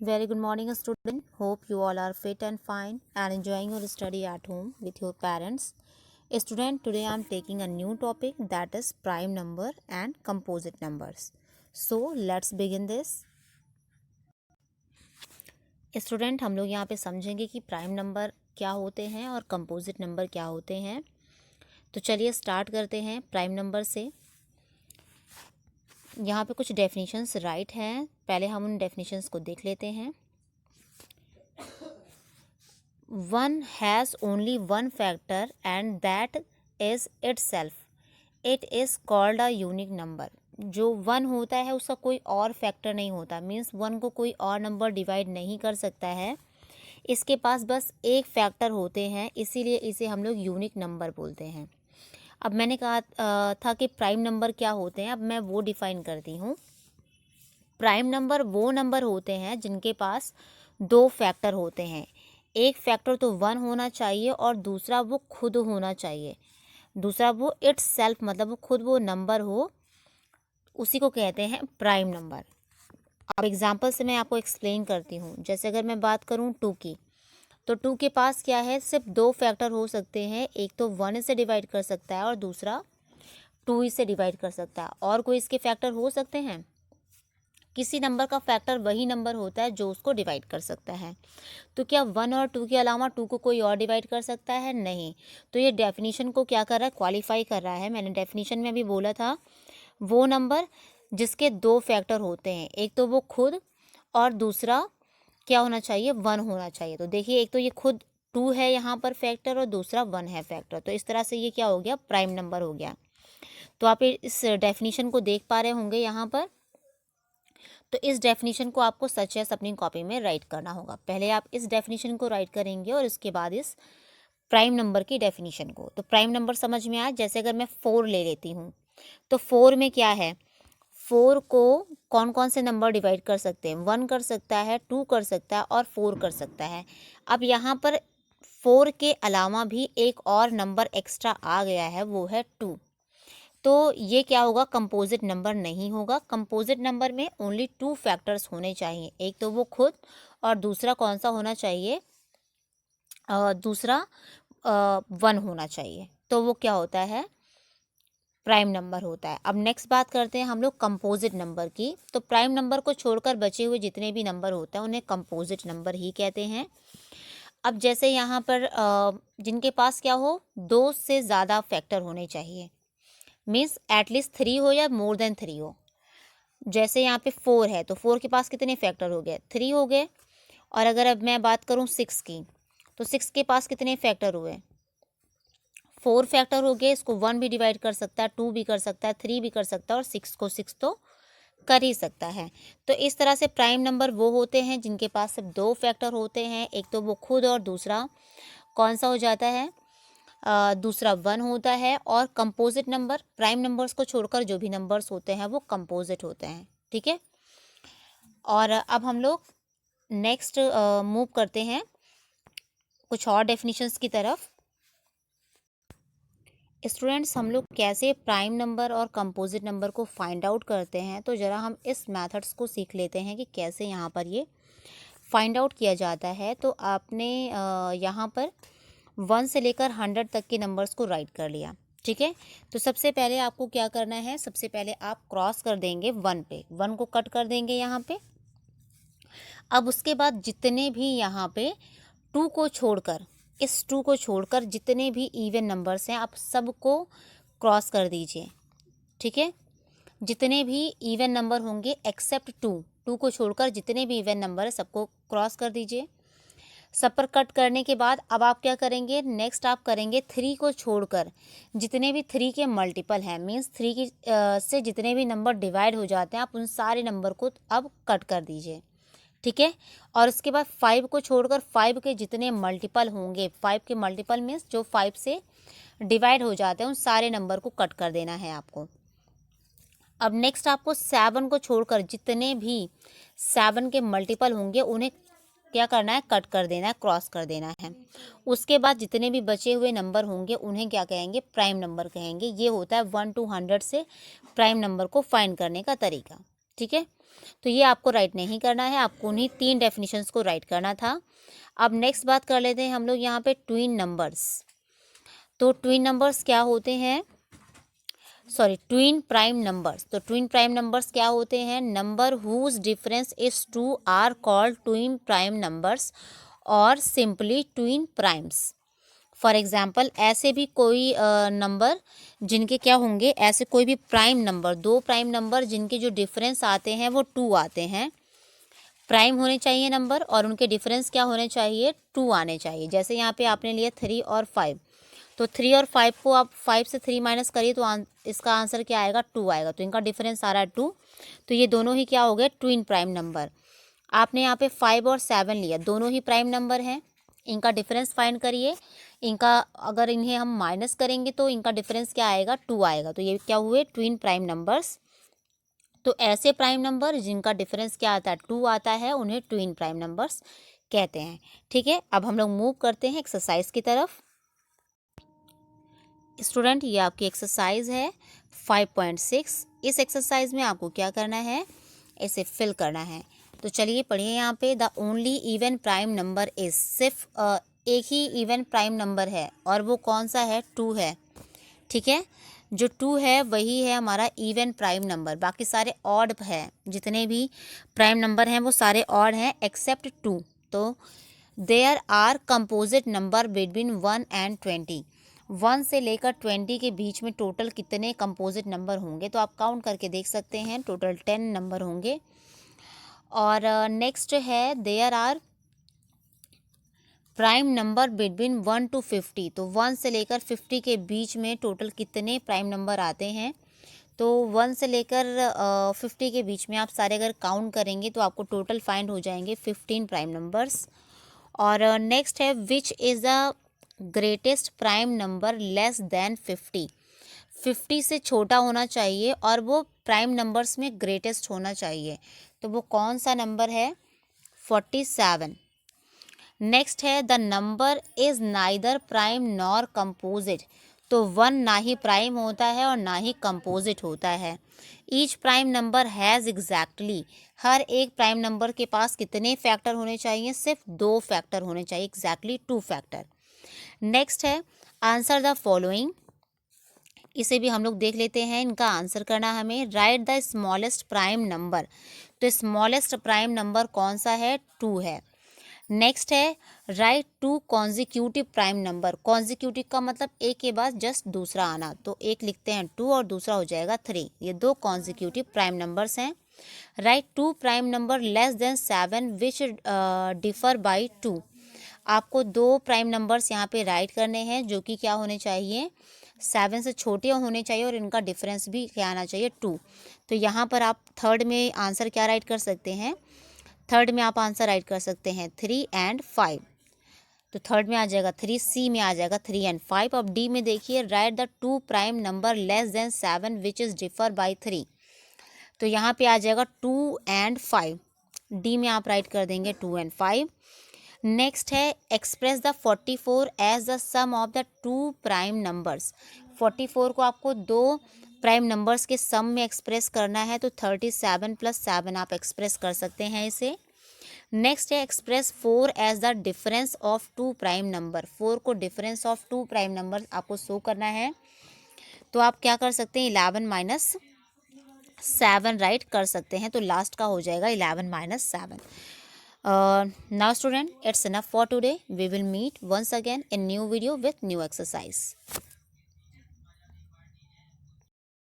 Very good morning, student. Hope you all are fit and fine and enjoying your study at home with your parents. Student, today I am taking a new topic, that is prime number and composite numbers. So let's begin this. Student, हम लोग यहाँ पे समझेंगे कि prime number क्या होते हैं और कंपोजिट नंबर क्या होते हैं। तो चलिए स्टार्ट करते हैं प्राइम नंबर से। यहाँ पे कुछ डेफिनेशंस राइट हैं, पहले हम उन डेफिनेशंस को देख लेते हैं। One has only one factor and that is itself. It is called a unique number. जो वन होता है उसका कोई और फैक्टर नहीं होता, मीन्स वन को कोई और नंबर डिवाइड नहीं कर सकता है। इसके पास बस एक फैक्टर होते हैं, इसीलिए इसे हम लोग यूनिक नंबर बोलते हैं। अब मैंने कहा था कि प्राइम नंबर क्या होते हैं, अब मैं वो डिफाइन करती हूँ। प्राइम नंबर वो नंबर होते हैं जिनके पास दो फैक्टर होते हैं। एक फैक्टर तो वन होना चाहिए और दूसरा वो खुद होना चाहिए। दूसरा वो इट्स सेल्फ, मतलब वो खुद वो नंबर हो, उसी को कहते हैं प्राइम नंबर। अब एग्जांपल से मैं आपको एक्सप्लेन करती हूँ। जैसे अगर मैं बात करूँ टू की, तो टू के पास क्या है, सिर्फ दो फैक्टर हो सकते हैं। एक तो वन से डिवाइड कर सकता है और दूसरा टू से डिवाइड कर सकता है। और कोई इसके फैक्टर हो सकते हैं? किसी नंबर का फैक्टर वही नंबर होता है जो उसको डिवाइड कर सकता है। तो क्या वन और टू के अलावा टू को कोई और डिवाइड कर सकता है? नहीं। तो ये डेफिनेशन को क्या कर रहा है, क्वालिफाई कर रहा है। मैंने डेफिनेशन में भी बोला था, वो नंबर जिसके दो फैक्टर होते हैं, एक तो वो खुद और दूसरा क्या होना चाहिए, वन होना चाहिए। तो देखिए, एक तो ये खुद टू है यहाँ पर फैक्टर और दूसरा वन है फैक्टर। तो इस तरह से ये क्या हो गया, प्राइम नंबर हो गया। तो आप इस डेफिनेशन को देख पा रहे होंगे यहाँ पर। तो इस डेफिनेशन को आपको सच एस अपनी कॉपी में राइट करना होगा। पहले आप इस डेफिनेशन को राइट करेंगे और इसके बाद इस प्राइम नंबर की डेफिनेशन को। तो प्राइम नंबर समझ में आया। जैसे अगर मैं 4 ले लेती हूँ, तो 4 में क्या है, 4 को कौन कौन से नंबर डिवाइड कर सकते हैं? 1 कर सकता है, 2 कर सकता है और 4 कर सकता है। अब यहाँ पर 4 के अलावा भी एक और नंबर एक्स्ट्रा आ गया है, वो है 2। तो ये क्या होगा, कंपोजिट नंबर नहीं होगा। कंपोजिट नंबर में ओनली टू फैक्टर्स होने चाहिए, एक तो वो खुद और दूसरा कौन सा होना चाहिए, दूसरा वन होना चाहिए। तो वो क्या होता है, प्राइम नंबर होता है। अब नेक्स्ट बात करते हैं हम लोग कंपोजिट नंबर की। तो प्राइम नंबर को छोड़कर बचे हुए जितने भी नंबर होते हैं उन्हें कंपोजिट नंबर ही कहते हैं। अब जैसे यहाँ पर जिनके पास क्या हो, दो से ज़्यादा फैक्टर होने चाहिए, मीन्स एटलीस्ट 3 हो या मोर देन 3 हो। जैसे यहाँ पे 4 है, तो 4 के पास कितने फैक्टर हो गए, 3 हो गए। और अगर अब मैं बात करूँ 6 की, तो 6 के पास कितने फैक्टर हुए, 4 फैक्टर हो गए। इसको 1 भी डिवाइड कर सकता है, 2 भी कर सकता है, 3 भी कर सकता है और 6 को 6 तो कर ही सकता है। तो इस तरह से प्राइम नंबर वो होते हैं जिनके पास सिर्फ दो फैक्टर होते हैं, एक तो वो खुद और दूसरा कौन सा हो जाता है, दूसरा वन होता है। और कंपोजिट नंबर, प्राइम नंबर्स को छोड़कर जो भी नंबर्स होते हैं वो कंपोजिट होते हैं। ठीक है। और अब हम लोग नेक्स्ट मूव करते हैं कुछ और डेफिनेशंस की तरफ। स्टूडेंट्स, हम लोग कैसे प्राइम नंबर और कंपोजिट नंबर को फाइंड आउट करते हैं, तो ज़रा हम इस मेथड्स को सीख लेते हैं कि कैसे यहाँ पर ये फाइंड आउट किया जाता है। तो आपने यहाँ पर 1 से लेकर 100 तक के नंबर्स को राइट कर लिया। ठीक है। तो सबसे पहले आपको क्या करना है, सबसे पहले आप क्रॉस कर देंगे 1 पे, 1 को कट कर देंगे यहाँ पे। अब उसके बाद जितने भी यहाँ पे 2 को छोड़कर, इस 2 को छोड़कर जितने भी इवन नंबर्स हैं आप सबको क्रॉस कर दीजिए। ठीक है। जितने भी इवन नंबर होंगे एक्सेप्ट 2 को छोड़कर जितने भी इवन नंबर है सबको क्रॉस कर दीजिए। सब पर कट करने के बाद अब आप क्या करेंगे, नेक्स्ट आप करेंगे 3 को छोड़कर जितने भी 3 के मल्टीपल हैं, मीन्स 3 की से जितने भी नंबर डिवाइड हो जाते हैं आप उन सारे नंबर को अब कट कर दीजिए। ठीक है। और उसके बाद 5 को छोड़कर 5 के जितने मल्टीपल होंगे, 5 के मल्टीपल मीन्स जो 5 से डिवाइड हो जाते हैं उन सारे नंबर को कट कर देना है आपको। अब नेक्स्ट आपको 7 को छोड़कर जितने भी 7 के मल्टीपल होंगे उन्हें क्या करना है, कट कर देना है, क्रॉस कर देना है। उसके बाद जितने भी बचे हुए नंबर होंगे उन्हें क्या कहेंगे, प्राइम नंबर कहेंगे। ये होता है 1 to 100 से प्राइम नंबर को फाइंड करने का तरीका। ठीक है। तो ये आपको राइट नहीं करना है, आपको उन्हीं 3 डेफिनेशंस को राइट करना था। अब नेक्स्ट बात कर लेते हैं हम लोग यहाँ पे ट्विन नंबर्स। तो ट्विन नंबर्स क्या होते हैं, सॉरी ट्विन प्राइम नंबर्स। तो ट्विन प्राइम नंबर्स क्या होते हैं, number whose difference is 2 are called twin prime numbers और simply twin primes. For example ऐसे भी कोई नंबर जिनके क्या होंगे, ऐसे कोई भी प्राइम नंबर, 2 प्राइम नंबर जिनके जो डिफरेंस आते हैं वो 2 आते हैं, प्राइम होने चाहिए नंबर और उनके डिफरेंस क्या होने चाहिए, 2 आने चाहिए। जैसे यहाँ पे आपने लिया 3 और 5, तो 3 और 5 को आप 5 से 3 माइनस करिए तो इसका आंसर क्या आएगा, 2 आएगा। तो इनका डिफरेंस आ रहा है 2, तो ये दोनों ही क्या हो गए, ट्विन प्राइम नंबर। आपने यहाँ पे 5 और 7 लिया, दोनों ही प्राइम नंबर हैं, इनका डिफरेंस फाइंड करिए। इनका अगर इन्हें हम माइनस करेंगे तो इनका डिफरेंस क्या आएगा, 2 आएगा। तो ये क्या हुए, ट्विन प्राइम नंबर्स। तो ऐसे प्राइम नंबर जिनका डिफरेंस क्या आता है, 2 आता है, उन्हें ट्विन प्राइम नंबर्स कहते हैं। ठीक है, अब हम लोग मूव करते हैं एक्सरसाइज की तरफ। स्टूडेंट ये आपकी एक्सरसाइज है 5.6। इस एक्सरसाइज में आपको क्या करना है, इसे फिल करना है। तो चलिए पढ़िए यहाँ पे, the only even prime number is, सिर्फ एक ही इवन प्राइम नंबर है और वो कौन सा है, 2 है। ठीक है, जो 2 है वही है हमारा इवन प्राइम नंबर, बाकी सारे ऑड है, जितने भी प्राइम नंबर हैं वो सारे ऑड हैं एक्सेप्ट 2। तो there are composite number between 1 and 20, 1 से लेकर 20 के बीच में टोटल कितने कंपोजिट नंबर होंगे, तो आप काउंट करके देख सकते हैं, टोटल 10 नंबर होंगे। और नेक्स्ट है there are prime number between 1 to 50, तो 1 से लेकर 50 के बीच में टोटल कितने प्राइम नंबर आते हैं। तो 1 से लेकर 50 के बीच में आप सारे अगर काउंट करेंगे तो आपको टोटल फाइंड हो जाएंगे 15 प्राइम नंबर्स। और नेक्स्ट है which is the greatest prime number less than 50, 50 से छोटा होना चाहिए और वो प्राइम नंबर्स में ग्रेटेस्ट होना चाहिए, तो वो कौन सा नंबर है, 47। नेक्स्ट है the number is neither prime nor composite, तो 1 ना ही प्राइम होता है और ना ही कंपोजिट होता है। Each prime number has exactly, हर एक प्राइम नंबर के पास कितने फैक्टर होने चाहिए, सिर्फ 2 फैक्टर होने चाहिए, एग्जैक्टली 2 फैक्टर। नेक्स्ट है आंसर द फॉलोइंग, इसे भी हम लोग देख लेते हैं, इनका आंसर करना हमें। Right the smallest prime number, तो स्मॉलेस्ट प्राइम नंबर कौन सा है, 2 है। नेक्स्ट है right 2 consecutive prime number, consecutive का मतलब एक के बाद जस्ट दूसरा आना, तो एक लिखते हैं 2 और दूसरा हो जाएगा 3, ये 2 कॉन्जिक्यूटिव प्राइम नंबर्स हैं। Right 2 prime number less than 7 which differ by 2, आपको 2 प्राइम नंबर्स यहाँ पे राइट करने हैं जो कि क्या होने चाहिए, 7 से छोटे होने चाहिए और इनका डिफरेंस भी क्या आना चाहिए, 2। तो यहाँ पर आप थर्ड में आंसर क्या राइट कर सकते हैं, थर्ड में आप आंसर राइट कर सकते हैं 3 and 5, तो थर्ड में आ जाएगा 3, सी में आ जाएगा 3 and 5। अब डी में देखिए right the 2 prime number less than 7 which is differ by 3, तो यहाँ पे आ जाएगा 2 and 5, डी में आप राइट कर देंगे 2 and 5। नेक्स्ट है express the 44 as the sum of the 2 prime numbers, 44 को आपको 2 प्राइम नंबर्स के सम में एक्सप्रेस करना है, तो 37 + 7 आप एक्सप्रेस कर सकते हैं इसे। नेक्स्ट है express 4 as the difference of 2 prime number, 4 को डिफरेंस ऑफ 2 प्राइम नंबर आपको शो करना है, तो आप क्या कर सकते हैं, 11 - 7 राइट कर सकते हैं, तो लास्ट का हो जाएगा 11 - 7। Now student, it's enough for today. We will meet once again in new video with new exercise.